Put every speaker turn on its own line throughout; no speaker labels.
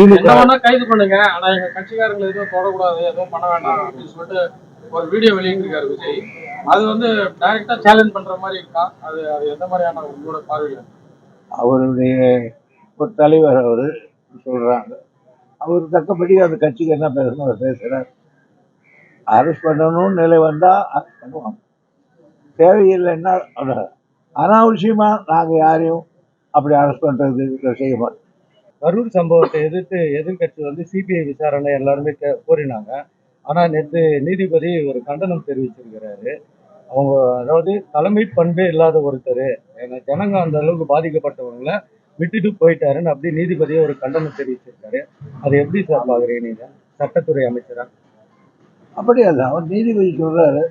என்ன வேணா கைது பண்ணுங்க, ஆனா எங்க கட்சிக்காரங்களை எதுவும் தொடக்கூடாது, எதுவும் பண்ண வேண்டாம் அப்படின்னு சொல்லிட்டு ஒரு வீடியோ வெளியிட்டிருக்காரு விஜய். அது வந்து டைரக்டா சேலஞ்ச் பண்ற மாதிரி இருக்கா? அது அது எந்த மாதிரியான உங்களோட பார்வையில?
அவருடைய ஒரு தலைவர் அவரு சொல்றாங்க. அவர் தக்கப்படி அந்த கட்சிக்கு என்ன பேசணும் அவர் பேசுறார். அரெஸ்ட் பண்ணணும்னு நிலை வந்தா அரெஸ்ட் பண்ணுவாங்க. தேவையில்லைன்னா அனாவசியமா நாங்க யாரையும் அப்படி அரெஸ்ட் பண்றது செய்ய மாட்டோம்.
கரூர் சம்பவத்தை எதிர்த்து எதிர்கட்சி வந்து சிபிஐ விசாரணை எல்லாருமே கோரினாங்க. ஆனா நேற்று நீதிபதி ஒரு கண்டனம் தெரிவிச்சிருக்கிறாரு. அவங்க அதாவது தலைமை பண்பே இல்லாத ஒருத்தர், ஜனங்க அந்த அளவுக்கு பாதிக்கப்பட்டவங்களை விட்டுட்டு போயிட்டாருன்னு அப்படி நீதிபதியை ஒரு கண்டனம் தெரிவிச்சிருக்காரு. அதை எப்படி சார் பாக்குறீங்க நீங்க சட்டத்துறை அமைச்சரா?
அப்படி அல்ல, அவர் நீதிபதி சொல்றாரு,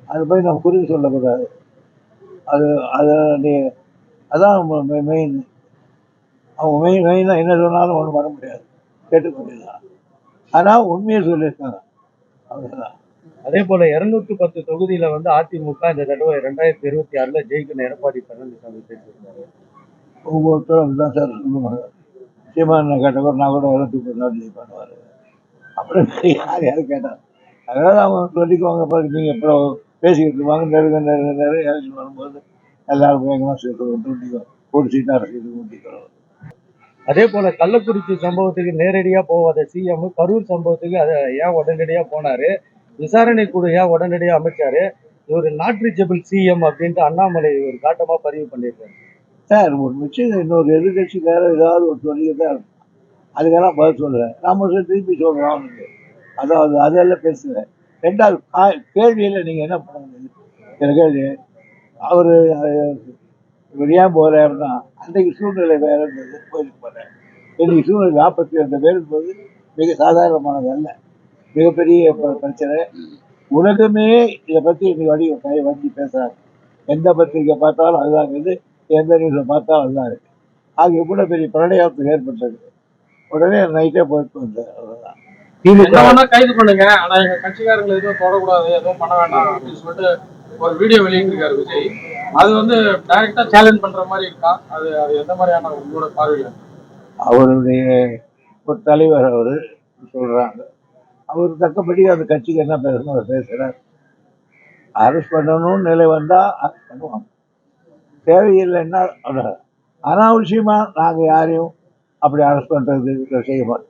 அது போய் நம்ம குறித்து சொல்லக்கூடாது. அது அது அதான் மெயின். அவங்க மெயினாக என்ன சொன்னாலும் ஒன்றும் பண்ண முடியாது, கேட்டுக்க முடியாது. ஆனால் உண்மையை சொல்லியிருக்காங்க, அவ்வளோதான்.
அதே போல 210 தொகுதியில வந்து அதிமுக இந்த தடவை 2026 ஜெயிக்கணும் எடப்பாடி பழனிசாமி பேசியிருக்காரு.
ஒவ்வொருத்தரும் அப்படிதான் சார் சொல்லுவாங்க. சீமான கேட்டவர் நான் கூட 210 ஜெயிப்பானுவார். அப்புறம் யார் யாரும் கேட்டார். அதாவது அவங்க சொல்லிக்குவாங்க. பாரு நீங்கள் இப்போ பேசிக்கிட்டு இருப்பாங்க, நெருங்க எலெக்ஷன் வரும்போது எல்லாரும் வேகமாக சேர்த்து ஒரு சீட்டாக அரசியல் ஊட்டிக்கிறோம்.
அதே போல கள்ளக்குறிச்சி சம்பவத்துக்கு நேரடியா போவாத சிஎம் கரூர் சம்பவத்துக்கு அதை ஏன் உடனடியா போனாரு? விசாரணை குழு ஏன் உடனடியா அமைச்சாரு? இவர் நாட் ரீச்சபிள் சிஎம் அப்படின்ட்டு அண்ணாமலை ஒரு காட்டமா பதிவு பண்ணியிருக்காரு.
சார் ஒரு மிச்சம் இன்னொரு எதிர்கட்சிக்கார ஏதாவது ஒரு சொல்லிட்டு தான் இருக்கும். அதுக்கெல்லாம் பதில் சொல்லுறேன். நம்ம திருப்பி சொல்றோம். அதாவது அதெல்லாம் பேசுகிறேன். ரெண்டாவது கேள்வியில் நீங்கள் என்ன பண்ணுங்க கேள்வி, அவர் இவர் ஏன் போகிறாருன்னா அன்றைக்கு சூழ்நிலை வேற இருந்தது, போயிட்டு போகிறேன். இன்னைக்கு சூழ்நிலை 42 பேர் என்பது மிக சாதாரணமானது அல்ல, மிகப்பெரிய பிரச்சனை. உலகமே இதை பற்றி இன்னைக்கு வண்டி பேசுகிறாங்க. எந்த பத்திரிக்கை பார்த்தாலும் அதுதான் இருக்குது, எந்த நியூஸை பார்த்தாலும் அதுதான் இருக்குது. ஆக இவ்வளோ பெரிய பிரளயத்துக்கு ஏற்பட்டது. உடனே நைட்டே போயிட்டு வந்தேன், அவ்வளோதான்.
என்ன வேணா கைது பண்ணுங்க, ஆனா எங்க கட்சிக்காரங்களை எதுவும் தொடக்கூடாது, எதுவும் பண்ண வேண்டாம் அப்படின்னு சொல்லிட்டு ஒரு வீடியோ வெளியிட்டிருக்காரு விஜய். அது வந்து டைரக்டா சேலஞ்ச் பண்ற மாதிரி இருக்கா? அது அது எந்த மாதிரியான உங்களோட பார்வையில?
அவருடைய ஒரு தலைவர் அவரு சொல்றாங்க. அவர் தக்கப்படி அந்த கட்சிக்கு என்ன பேசணும் அவர் பேசுறார். அரெஸ்ட் பண்ணணும்னு நிலை வந்தா அரெஸ்ட் பண்ணுவாங்க. தேவையில்லைன்னா அனாவசியமா நாங்க யாரையும் அப்படி அரெஸ்ட் பண்றது செய்ய மாட்டோம்.